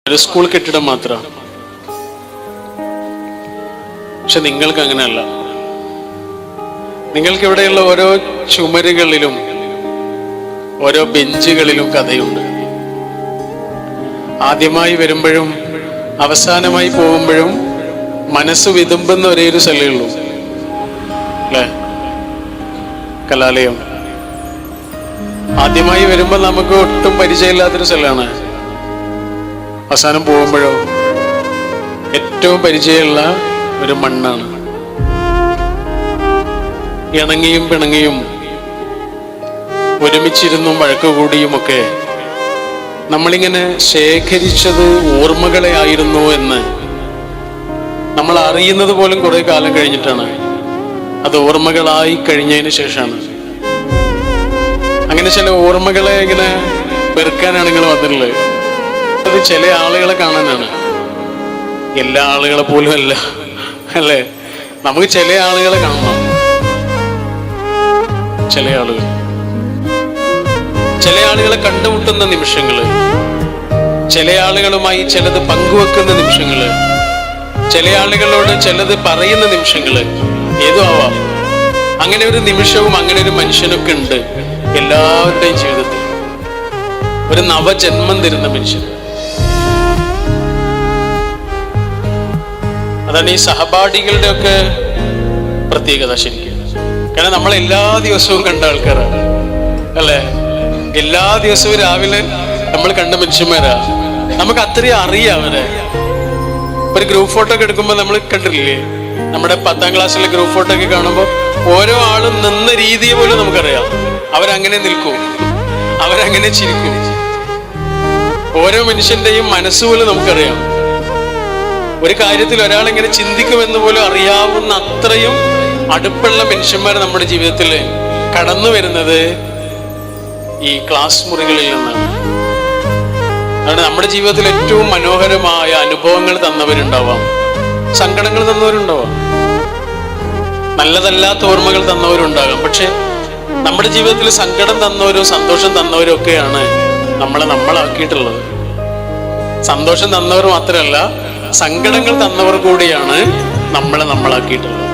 ഒരു സ്കൂൾ കെട്ടിടം മാത്രം. പക്ഷെ നിങ്ങൾക്ക് അങ്ങനെയല്ല. നിങ്ങൾക്ക് ഇവിടെയുള്ള ഓരോ ചുമരുകളിലും ഓരോ ബെഞ്ചുകളിലും കഥയുണ്ട്. ആദ്യമായി വരുമ്പോഴും അവസാനമായി പോകുമ്പോഴും മനസ്സ് വിതുമ്പുന്ന ഒരേ ഒരു സ്ഥലമേ ഉള്ളൂ, അല്ലേ? കലാലയം. ആദ്യമായി വരുമ്പോൾ നമുക്ക് ഒട്ടും പരിചയമില്ലാത്തൊരു സ്ഥലമാണ്. അവസാനം പോകുമ്പോഴോ ഏറ്റവും പരിചയമുള്ള ഒരു മണ്ണാണ്. ഇണങ്ങിയും പിണങ്ങിയും ഒരുമിച്ചിരുന്നും വഴക്ക് കൂടിയുമൊക്കെ നമ്മളിങ്ങനെ ശേഖരിച്ചത് ഓർമ്മകളെ ആയിരുന്നു എന്ന് നമ്മൾ അറിയുന്നത് പോലും കുറെ കാലം കഴിഞ്ഞിട്ടാണ്. അത് ഓർമ്മകളായി കഴിഞ്ഞതിന് ശേഷമാണ്. അങ്ങനെ ചില ഓർമ്മകളെ ഇങ്ങനെ പെറുക്കാനാണ് നിങ്ങൾ വന്നിട്ടുള്ളത്. അത് ചില ആളുകളെ കാണാനാണ്. എല്ലാ ആളുകളെ പോലും അല്ല, അല്ലേ? നമുക്ക് ചില ആളുകളെ കാണണം. ചില ആളുകളെ കണ്ടുമുട്ടുന്ന നിമിഷങ്ങള്, ചില ആളുകളുമായി ചിലത് പങ്കുവെക്കുന്ന നിമിഷങ്ങള്, ചില ആളുകളോട് ചിലത് പറയുന്ന നിമിഷങ്ങള്, ഏതും ആവാം. അങ്ങനെ ഒരു നിമിഷവും അങ്ങനെ ഒരു മനുഷ്യനൊക്കെ ഉണ്ട് എല്ലാവരുടെയും ജീവിതത്തിൽ. ഒരു നവജന്മം തരുന്ന മനുഷ്യൻ. അതാണ് ഈ സഹപാഠികളുടെ ഒക്കെ പ്രത്യേകത ശരിക്കും. കാരണം നമ്മൾ എല്ലാ ദിവസവും കണ്ട ആൾക്കാരാണ്, അല്ലേ? എല്ലാ ദിവസവും രാവിലെ നമ്മൾ കണ്ട മനുഷ്യന്മാരാ. നമുക്ക് അത്രയും അറിയാം അവരെ. ഒരു ഗ്രൂപ്പ് ഫോട്ടോ ഒക്കെ എടുക്കുമ്പോൾ നമ്മൾ കണ്ടിട്ടില്ലേ? നമ്മുടെ 10ാം ക്ലാസ്സിലെ ഗ്രൂപ്പ് ഫോട്ടോ ഒക്കെ കാണുമ്പോൾ ഓരോ ആളും നിന്ന രീതിയെ പോലും നമുക്കറിയാം. അവരങ്ങനെ നിൽക്കും, അവരങ്ങനെ ചിരിക്കും. ഓരോ മനുഷ്യന്റെയും മനസ്സുപോലും നമുക്കറിയാം. ഒരു കാര്യത്തിൽ ഒരാളെങ്ങനെ ചിന്തിക്കുമെന്ന് പോലും അറിയാവുന്ന അത്രയും അടുപ്പുള്ള മനുഷ്യന്മാർ നമ്മുടെ ജീവിതത്തിൽ കടന്നു വരുന്നത് ഈ ക്ലാസ് മുറികളിൽ നിന്നാണ്. അതാണ് നമ്മുടെ ജീവിതത്തിൽ ഏറ്റവും മനോഹരമായ അനുഭവങ്ങൾ തന്നവരുണ്ടാവാം, സങ്കടങ്ങൾ തന്നവരുണ്ടാവാം, നല്ലതല്ലാത്ത ഓർമ്മകൾ തന്നവരുണ്ടാകാം. പക്ഷെ നമ്മുടെ ജീവിതത്തിൽ സങ്കടം തന്നവരും സന്തോഷം തന്നവരും ഒക്കെയാണ് നമ്മളാക്കിയിട്ടുള്ളത്. സന്തോഷം തന്നവർ മാത്രമല്ല, സങ്കടങ്ങൾ തന്നവർ കൂടിയാണ് നമ്മളാക്കിയിട്ടുള്ളത്.